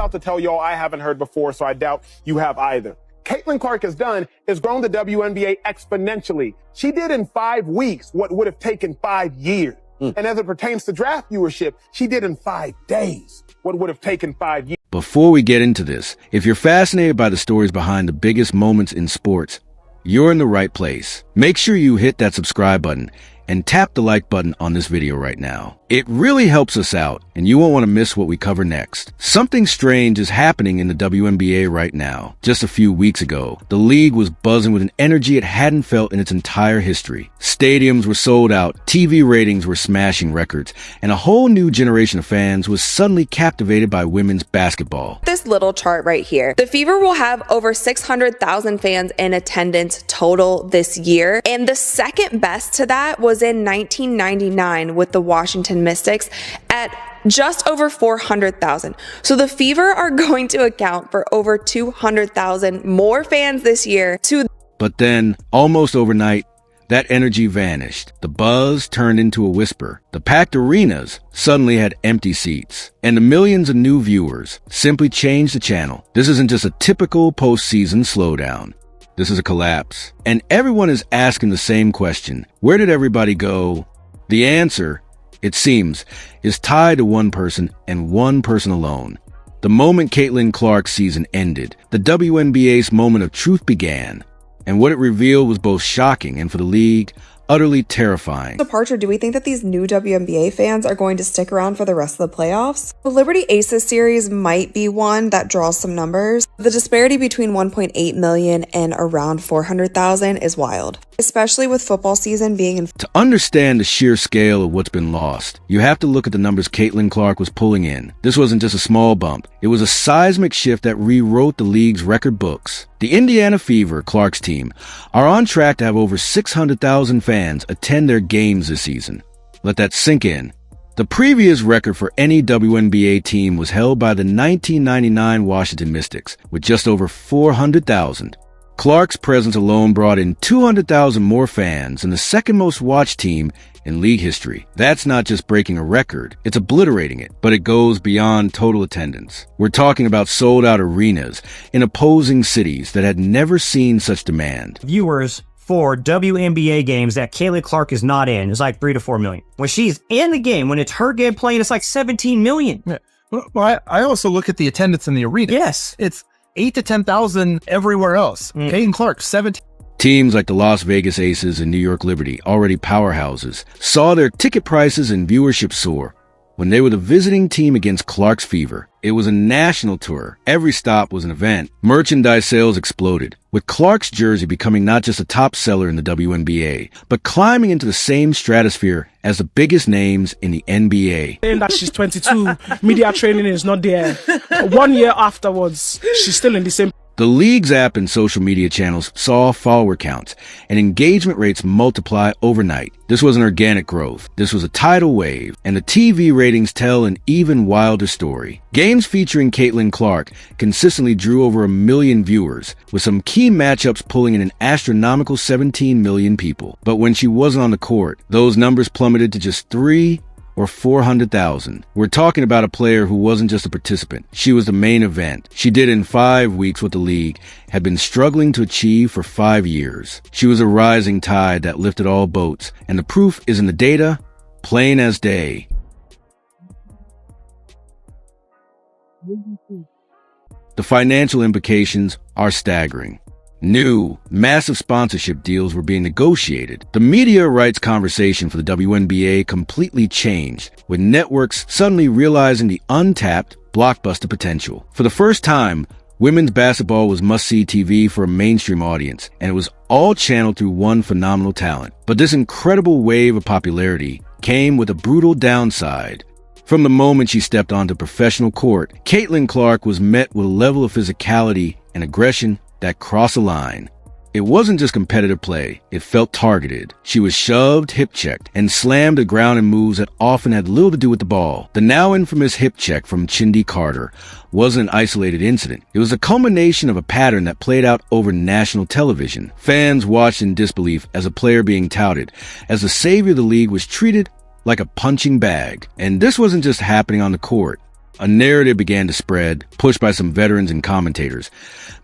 about to tell y'all I haven't heard before, so I doubt you have either. Caitlin Clark has done is grown the WNBA exponentially. She did in 5 weeks what would have taken 5 years. And as it pertains to draft viewership, she did in 5 days what would have taken 5 years. Before we get into this, if you're fascinated by the stories behind the biggest moments in sports, you're in the right place. Make sure you hit that subscribe button and tap the like button on this video right now. It really helps us out, and you won't want to miss what we cover next. Something strange is happening in the WNBA right now. Just a few weeks ago, the league was buzzing with an energy it hadn't felt in its entire history. Stadiums were sold out, TV ratings were smashing records, and a whole new generation of fans was suddenly captivated by women's basketball. This little chart right here. The Fever will have over 600,000 fans in attendance total this year, and the second best to that was in 1999 with the Washington Mystics at just over 400,000. So the Fever are going to account for over 200,000 more fans this year But then, almost overnight, that energy vanished. The buzz turned into a whisper. The packed arenas suddenly had empty seats, and the millions of new viewers simply changed the channel. This isn't just a typical postseason slowdown. This is a collapse. And everyone is asking the same question. Where did everybody go? The answer, it seems, is tied to one person and one person alone. The moment Caitlin Clark's season ended, the WNBA's moment of truth began. And what it revealed was both shocking and, for the league, utterly terrifying. Departure, do we think that these new WNBA fans are going to stick around for the rest of the playoffs? The Liberty Aces series might be one that draws some numbers. The disparity between 1.8 million and around 400,000 is wild, especially with football season being in. To understand the sheer scale of what's been lost, you have to look at the numbers Caitlin Clark was pulling in. This wasn't just a small bump. It was a seismic shift that rewrote the league's record books. The Indiana Fever, Clark's team, are on track to have over 600,000 fans attend their games this season. Let that sink in. The previous record for any WNBA team was held by the 1999 Washington Mystics, with just over 400,000. Clark's presence alone brought in 200,000 more fans and the second most watched team in league history. That's not just breaking a record, it's obliterating it, but it goes beyond total attendance. We're talking about sold-out arenas in opposing cities that had never seen such demand. Viewers for WNBA games that Caitlin Clark is not in is like 3 to 4 million. When she's in the game, when it's her game playing, it's like 17 million. Yeah. Well, I also look at the attendance in the arena. Yes. It's 8 to 10,000 everywhere else. Caitlin Clark, 17. Teams like the Las Vegas Aces and New York Liberty, already powerhouses, saw their ticket prices and viewership soar when they were the visiting team against Clark's Fever. It was a national tour. Every stop was an event. Merchandise sales exploded, with Clark's jersey becoming not just a top seller in the WNBA, but climbing into the same stratosphere as the biggest names in the NBA. Saying that she's 22, media training is not there. 1 year afterwards, she's still in the same. The league's app and social media channels saw follower counts and engagement rates multiply overnight. This wasn't organic growth. This was a tidal wave, and the TV ratings tell an even wilder story. Games featuring Caitlin Clark consistently drew over 1 million viewers, with some key matchups pulling in an astronomical 17 million people. But when she wasn't on the court, those numbers plummeted to just 3 or 400,000. We're talking about a player who wasn't just a participant. She was the main event. She did in 5 weeks what the league had been struggling to achieve for 5 years. She was a rising tide that lifted all boats, and the proof is in the data, plain as day. The financial implications are staggering. New, massive sponsorship deals were being negotiated. The media rights conversation for the WNBA completely changed, with networks suddenly realizing the untapped blockbuster potential. For the first time, women's basketball was must-see TV for a mainstream audience, and it was all channeled through one phenomenal talent. But this incredible wave of popularity came with a brutal downside. From the moment she stepped onto professional court, Caitlin Clark was met with a level of physicality and aggression that crossed a line. It wasn't just competitive play, it felt targeted. She was shoved, hip-checked, and slammed to ground in moves that often had little to do with the ball. The now infamous hip check from Chindi Carter wasn't an isolated incident. It was a culmination of a pattern that played out over national television. Fans watched in disbelief as a player being touted as the savior of the league was treated like a punching bag. And this wasn't just happening on the court. A narrative began to spread, pushed by some veterans and commentators,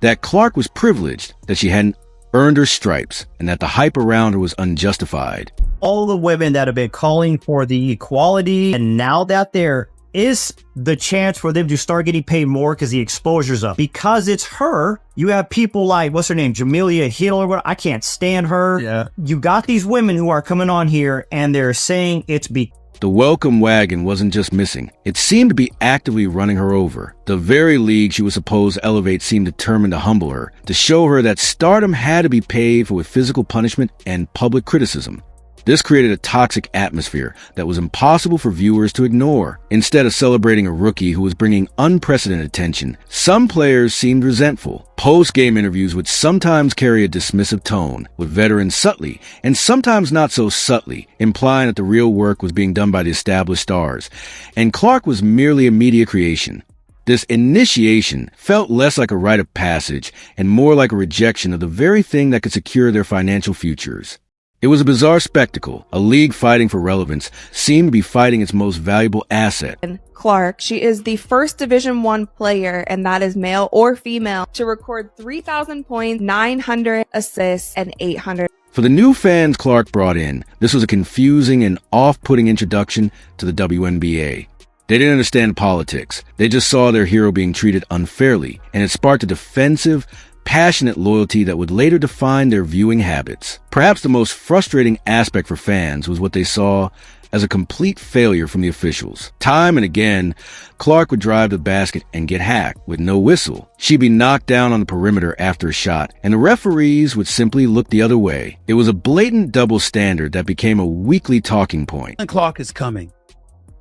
that Clark was privileged, that she hadn't earned her stripes, and that the hype around her was unjustified. All the women that have been calling for the equality, and now that there is the chance for them to start getting paid more because the exposure's up. Because it's her, you have people like, what's her name, Jamelia Hill or what? I can't stand her. Yeah. You got these women who are coming on here and they're saying it's The welcome wagon wasn't just missing. It seemed to be actively running her over. The very league she was supposed to elevate seemed determined to humble her, to show her that stardom had to be paid for with physical punishment and public criticism. This created a toxic atmosphere that was impossible for viewers to ignore. Instead of celebrating a rookie who was bringing unprecedented attention, some players seemed resentful. Post-game interviews would sometimes carry a dismissive tone, with veterans subtly, and sometimes not so subtly, implying that the real work was being done by the established stars, and Clark was merely a media creation. This initiation felt less like a rite of passage and more like a rejection of the very thing that could secure their financial futures. It was a bizarre spectacle. A league fighting for relevance seemed to be fighting its most valuable asset. Clark, she is the first Division I player, and that is male or female, to record 3,000 points, 900 assists, and 800. For the new fans Clark brought in, this was a confusing and off-putting introduction to the WNBA. They didn't understand politics. They just saw their hero being treated unfairly, and it sparked a defensive, passionate loyalty that would later define their viewing habits. Perhaps the most frustrating aspect for fans was what they saw as a complete failure from the officials. Time and again, Clark would drive the basket and get hacked with no whistle. She'd be knocked down on the perimeter after a shot, and the referees would simply look the other way. It was a blatant double standard that became a weekly talking point. Clark is coming.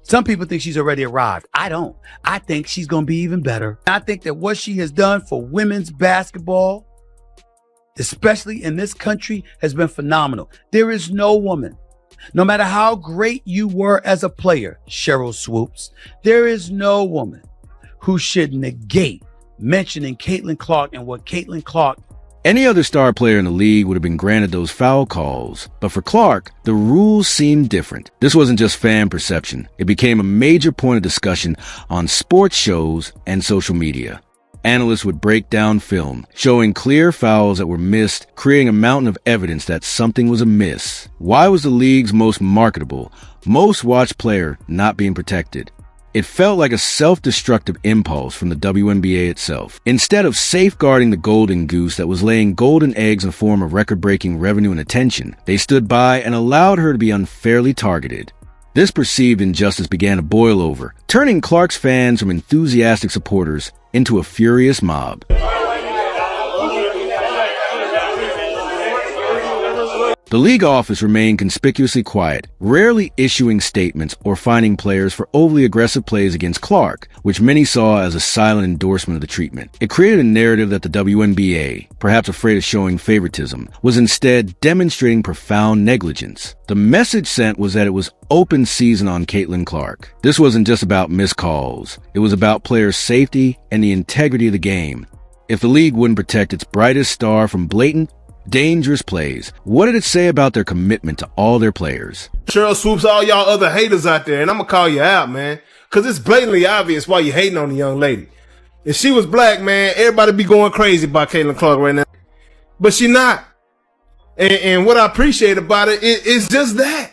Some people think she's already arrived. I don't. I think she's going to be even better. I think that what she has done for women's basketball, especially in this country, has been phenomenal. There is no woman, no matter how great you were as a player, Cheryl Swoops, there is no woman who should negate mentioning Caitlin Clark and what Caitlin Clark. Any other star player in the league would have been granted those foul calls, but for Clark, the rules seemed different. This wasn't just fan perception. It became a major point of discussion on sports shows and social media. Analysts would break down film, showing clear fouls that were missed, creating a mountain of evidence that something was amiss. Why was the league's most marketable, most watched player not being protected? It felt like a self-destructive impulse from the WNBA itself. Instead of safeguarding the golden goose that was laying golden eggs in the form of record-breaking revenue and attention, they stood by and allowed her to be unfairly targeted. This perceived injustice began to boil over, turning Clark's fans from enthusiastic supporters into a furious mob. The league office remained conspicuously quiet, rarely issuing statements or fining players for overly aggressive plays against Clark, which many saw as a silent endorsement of the treatment. It created a narrative that the WNBA, perhaps afraid of showing favoritism, was instead demonstrating profound negligence. The message sent was that it was open season on Caitlin Clark. This wasn't just about missed calls. It was about players' safety and the integrity of the game. If the league wouldn't protect its brightest star from blatant, dangerous plays, what did it say about their commitment to all their players? Cheryl Swoops, all y'all other haters out there, and I'm gonna call you out, man, because it's blatantly obvious why you hating on the young lady. If she was black, man, everybody be going crazy about Caitlin Clark right now, but she not. And what I appreciate about it is just that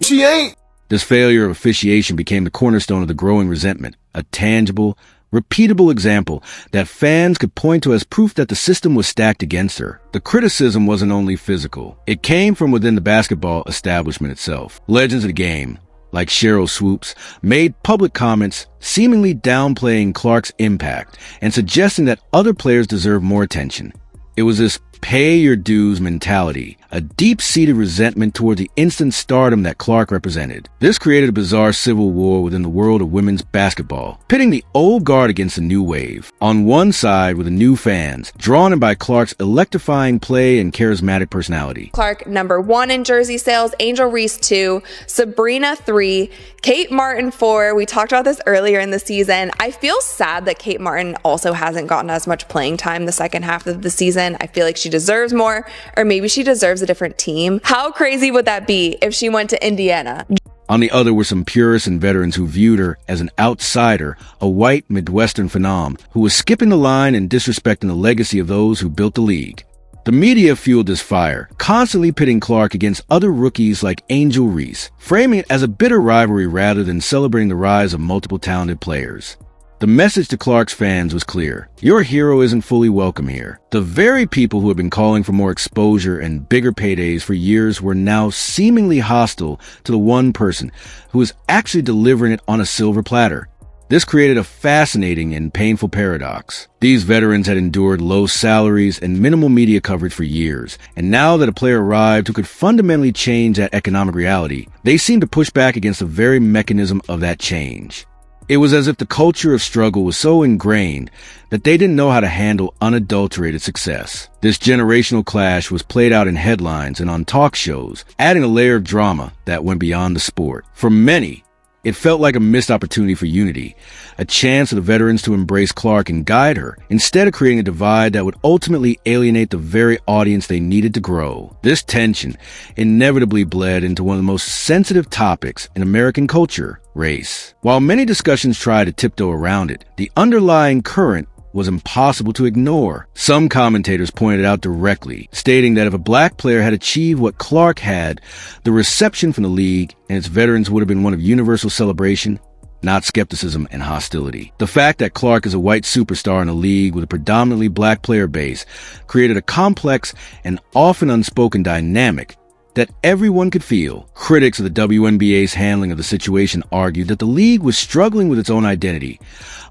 she ain't. This failure of officiation became the cornerstone of the growing resentment, a tangible, repeatable example that fans could point to as proof that the system was stacked against her. The criticism wasn't only physical. It came from within the basketball establishment itself. Legends of the game, like Cheryl Swoops, made public comments seemingly downplaying Clark's impact and suggesting that other players deserve more attention. It was this pay your dues mentality, a deep-seated resentment toward the instant stardom that Clark represented. This created a bizarre civil war within the world of women's basketball, pitting the old guard against the new wave. On one side were the new fans, drawn in by Clark's electrifying play and charismatic personality. Clark, number 1 in jersey sales, Angel Reese 2, Sabrina 3, Kate Martin 4. We talked about this earlier in the season. I feel sad that Kate Martin also hasn't gotten as much playing time the second half of the season. I feel like she deserves more, or maybe she deserves a different team. How crazy would that be if she went to Indiana? On the other were some purists and veterans who viewed her as an outsider, a white Midwestern phenom who was skipping the line and disrespecting the legacy of those who built the league. The media fueled this fire, constantly pitting Clark against other rookies like Angel Reese, framing it as a bitter rivalry rather than celebrating the rise of multiple talented players. The message to Clark's fans was clear. Your hero isn't fully welcome here. The very people who had been calling for more exposure and bigger paydays for years were now seemingly hostile to the one person who was actually delivering it on a silver platter. This created a fascinating and painful paradox. These veterans had endured low salaries and minimal media coverage for years, and now that a player arrived who could fundamentally change that economic reality, they seemed to push back against the very mechanism of that change. It was as if the culture of struggle was so ingrained that they didn't know how to handle unadulterated success. This generational clash was played out in headlines and on talk shows, adding a layer of drama that went beyond the sport. For many, it felt like a missed opportunity for unity, a chance for the veterans to embrace Clark and guide her, instead of creating a divide that would ultimately alienate the very audience they needed to grow. This tension inevitably bled into one of the most sensitive topics in American culture, race. While many discussions try to tiptoe around it, the underlying current was impossible to ignore. Some commentators pointed out directly, stating that if a black player had achieved what Clark had, the reception from the league and its veterans would have been one of universal celebration, not skepticism and hostility. The fact that Clark is a white superstar in a league with a predominantly black player base created a complex and often unspoken dynamic that everyone could feel. Critics of the WNBA's handling of the situation argued that the league was struggling with its own identity,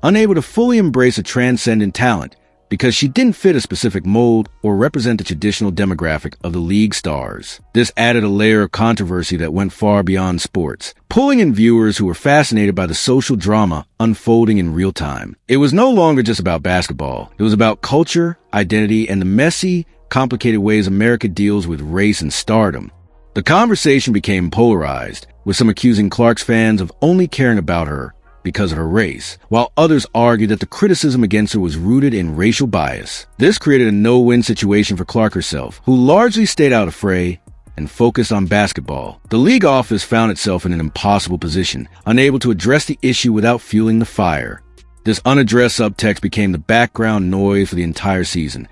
unable to fully embrace a transcendent talent because she didn't fit a specific mold or represent the traditional demographic of the league stars. This added a layer of controversy that went far beyond sports, pulling in viewers who were fascinated by the social drama unfolding in real time. It was no longer just about basketball. It was about culture, identity, and the messy, complicated ways America deals with race and stardom. The conversation became polarized, with some accusing Clark's fans of only caring about her because of her race, while others argued that the criticism against her was rooted in racial bias. This created a no-win situation for Clark herself, who largely stayed out of fray and focused on basketball. The league office found itself in an impossible position, unable to address the issue without fueling the fire. This unaddressed subtext became the background noise for the entire season,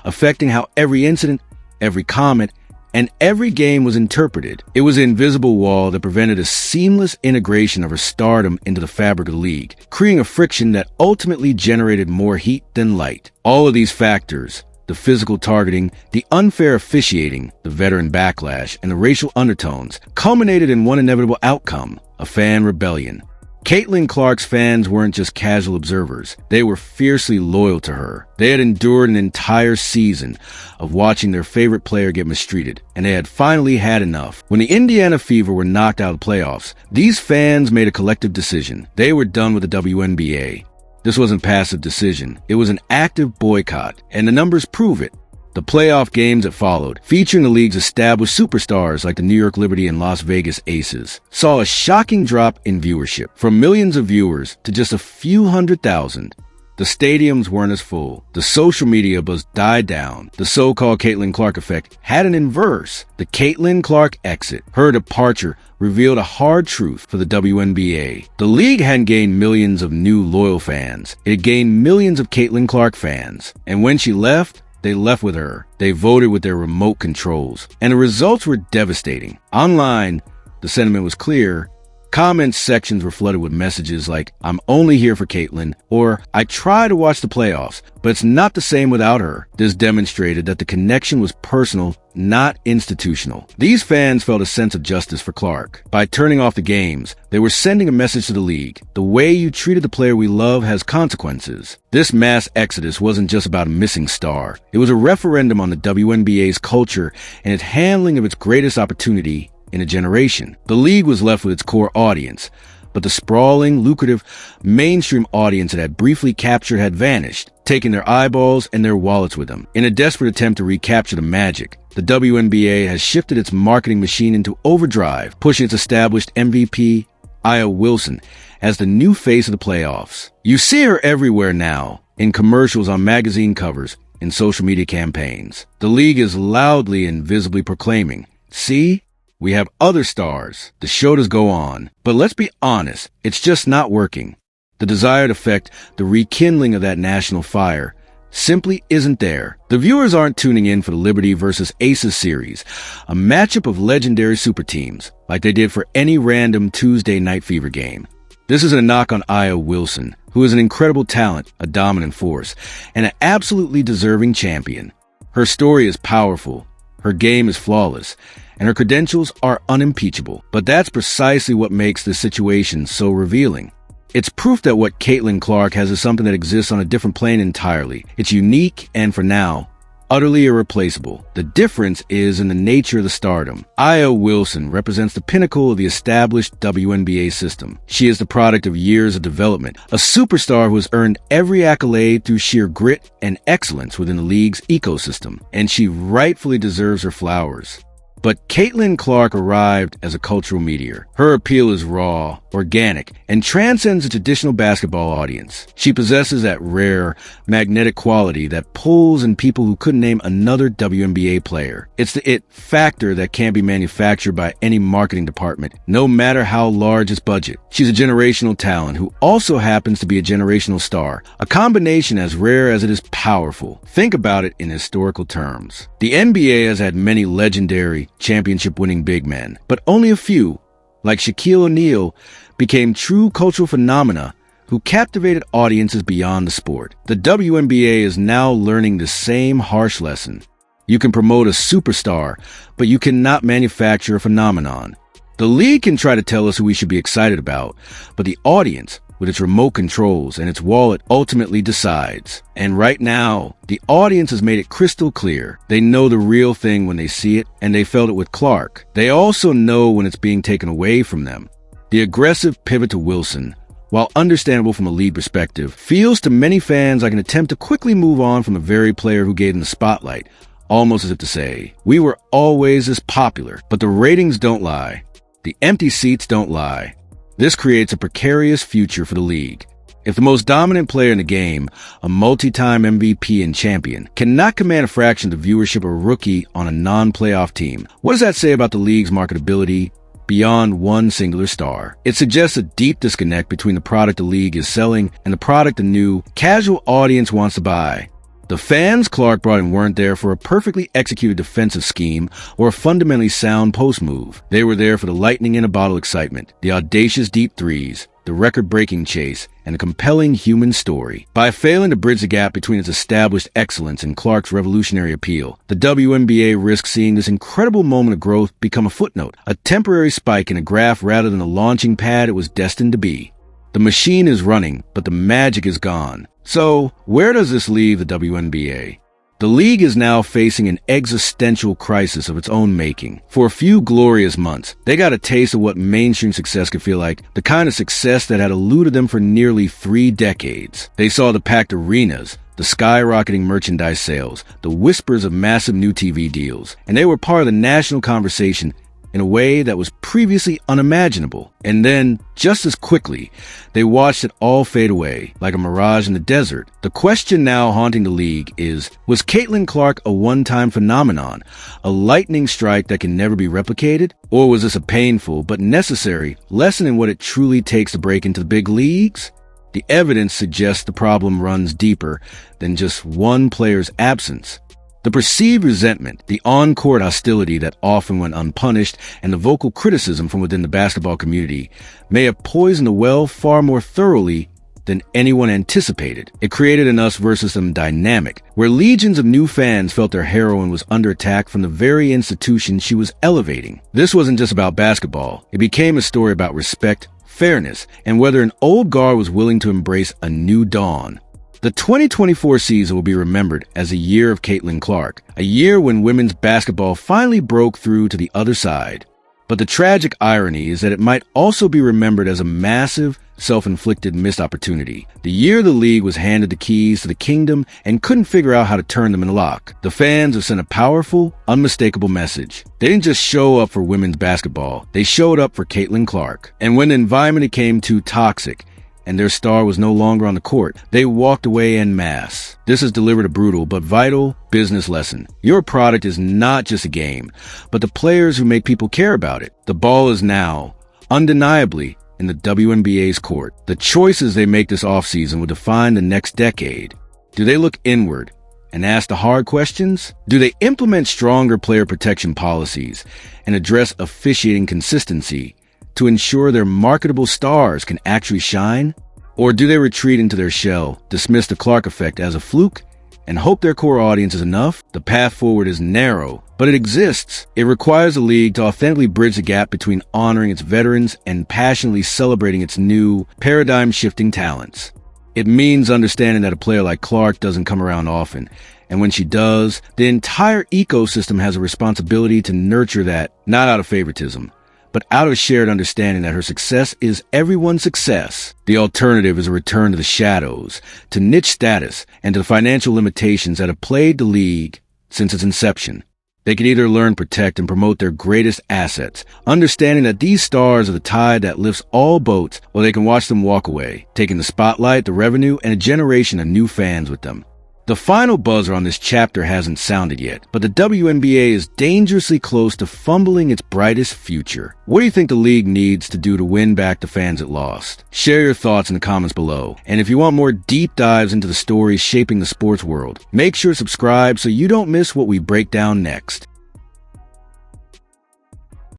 affecting how every incident, every comment, and every game was interpreted. It was an invisible wall that prevented a seamless integration of her stardom into the fabric of the league, creating a friction that ultimately generated more heat than light. All of these factors, the physical targeting, the unfair officiating, the veteran backlash, and the racial undertones, culminated in one inevitable outcome: a fan rebellion. Caitlin Clark's fans weren't just casual observers. They were fiercely loyal to her. They had endured an entire season of watching their favorite player get mistreated, and they had finally had enough. When the Indiana Fever were knocked out of the playoffs, these fans made a collective decision. They were done with the WNBA. This wasn't a passive decision. It was an active boycott, and the numbers prove it. The playoff games that followed, featuring the league's established superstars like the New York Liberty and Las Vegas Aces, saw a shocking drop in viewership, from millions of viewers to just a few 100,000. The stadiums weren't as full. The social media buzz died down. The so-called Caitlin Clark effect had an inverse. The Caitlin Clark exit, her departure, revealed a hard truth for the WNBA. The league hadn't gained millions of new loyal fans. It had gained millions of Caitlin Clark fans. And when she left, they left with her. They voted with their remote controls. And the results were devastating. Online, the sentiment was clear. Comment sections were flooded with messages like, "I'm only here for Caitlin," or "I try to watch the playoffs, but it's not the same without her." This demonstrated that the connection was personal, not institutional. These fans felt a sense of justice for Clark. By turning off the games, they were sending a message to the league. The way you treated the player we love has consequences. This mass exodus wasn't just about a missing star. It was a referendum on the WNBA's culture and its handling of its greatest opportunity in a generation. The league was left with its core audience, but the sprawling, lucrative, mainstream audience it had briefly captured had vanished, taking their eyeballs and their wallets with them. In a desperate attempt to recapture the magic, the WNBA has shifted its marketing machine into overdrive, pushing its established MVP, Aya Wilson, as the new face of the playoffs. You see her everywhere now, in commercials, on magazine covers, in social media campaigns. The league is loudly and visibly proclaiming, "See? We have other stars. The show does go on. But let's be honest, it's just not working. The desired effect, the rekindling of that national fire, simply isn't there. The viewers aren't tuning in for the Liberty versus Aces series, a matchup of legendary super teams, like they did for any random Tuesday Night Fever game. This isn't a knock on Io Wilson, who is an incredible talent, a dominant force, and an absolutely deserving champion. Her story is powerful, her game is flawless, and her credentials are unimpeachable. But that's precisely what makes this situation so revealing. It's proof that what Caitlin Clark has is something that exists on a different plane entirely. It's unique and, for now, utterly irreplaceable. The difference is in the nature of the stardom. Io Wilson represents the pinnacle of the established WNBA system. She is the product of years of development, a superstar who has earned every accolade through sheer grit and excellence within the league's ecosystem, and she rightfully deserves her flowers. But Caitlin Clark arrived as a cultural meteor. Her appeal is raw, organic, and transcends the traditional basketball audience. She possesses that rare, magnetic quality that pulls in people who couldn't name another WNBA player. It's the it factor that can't be manufactured by any marketing department, no matter how large its budget. She's a generational talent who also happens to be a generational star, a combination as rare as it is powerful. Think about it in historical terms. The NBA has had many legendary, championship-winning big men, but only a few, like Shaquille O'Neal, became true cultural phenomena who captivated audiences beyond the sport. The WNBA is now learning the same harsh lesson. You can promote a superstar, but you cannot manufacture a phenomenon. The league can try to tell us who we should be excited about, but the audience, with its remote controls and its wallet, ultimately decides. And right now, the audience has made it crystal clear. They know the real thing when they see it, and they felt it with Clark. They also know when it's being taken away from them. The aggressive pivot to Wilson, while understandable from a league perspective, feels to many fans like an attempt to quickly move on from the very player who gave them the spotlight, almost as if to say, we were always this popular. But the ratings don't lie. The empty seats don't lie. This creates a precarious future for the league. If the most dominant player in the game, a multi-time MVP and champion, cannot command a fraction of the viewership of a rookie on a non-playoff team, what does that say about the league's marketability beyond one singular star? It suggests a deep disconnect between the product the league is selling and the product the new, casual audience wants to buy. The fans Clark brought in weren't there for a perfectly executed defensive scheme or a fundamentally sound post move. They were there for the lightning in a bottle excitement, the audacious deep threes, the record-breaking chase, and a compelling human story. By failing to bridge the gap between its established excellence and Clark's revolutionary appeal, the WNBA risks seeing this incredible moment of growth become a footnote, a temporary spike in a graph rather than the launching pad it was destined to be. The machine is running, but the magic is gone. So, where does this leave the WNBA? The league is now facing an existential crisis of its own making. For a few glorious months, they got a taste of what mainstream success could feel like, the kind of success that had eluded them for nearly 3 decades. They saw the packed arenas, the skyrocketing merchandise sales, the whispers of massive new TV deals, and they were part of the national conversation in a way that was previously unimaginable. And then, just as quickly, they watched it all fade away, like a mirage in the desert. The question now haunting the league is, was Caitlin Clark a one-time phenomenon, a lightning strike that can never be replicated? Or was this a painful but necessary lesson in what it truly takes to break into the big leagues? The evidence suggests the problem runs deeper than just one player's absence. The perceived resentment, the on-court hostility that often went unpunished, and the vocal criticism from within the basketball community may have poisoned the well far more thoroughly than anyone anticipated. It created an us versus them dynamic, where legions of new fans felt their heroine was under attack from the very institution she was elevating. This wasn't just about basketball. It became a story about respect, fairness, and whether an old guard was willing to embrace a new dawn. The 2024 season will be remembered as a year of Caitlin Clark, a year when women's basketball finally broke through to the other side. But the tragic irony is that it might also be remembered as a massive, self-inflicted missed opportunity. The year the league was handed the keys to the kingdom and couldn't figure out how to turn them in the lock. The fans have sent a powerful, unmistakable message. They didn't just show up for women's basketball, they showed up for Caitlin Clark. And when the environment became too toxic, and their star was no longer on the court, they walked away en masse. This has delivered a brutal but vital business lesson. Your product is not just a game, but the players who make people care about it. The ball is now, undeniably, in the WNBA's court. The choices they make this offseason will define the next decade. Do they look inward and ask the hard questions? Do they implement stronger player protection policies and address officiating consistency to ensure their marketable stars can actually shine? Or do they retreat into their shell, dismiss the Clark effect as a fluke, and hope their core audience is enough? The path forward is narrow, but it exists. It requires a league to authentically bridge the gap between honoring its veterans and passionately celebrating its new, paradigm-shifting talents. It means understanding that a player like Clark doesn't come around often, and when she does, the entire ecosystem has a responsibility to nurture that, not out of favoritism, but out of shared understanding that her success is everyone's success. The alternative is a return to the shadows, to niche status, and to the financial limitations that have plagued the league since its inception. They can either learn, protect, and promote their greatest assets, understanding that these stars are the tide that lifts all boats, or they can watch them walk away, taking the spotlight, the revenue, and a generation of new fans with them. The final buzzer on this chapter hasn't sounded yet, but the WNBA is dangerously close to fumbling its brightest future. What do you think the league needs to do to win back the fans it lost? Share your thoughts in the comments below. And if you want more deep dives into the stories shaping the sports world, make sure to subscribe so you don't miss what we break down next.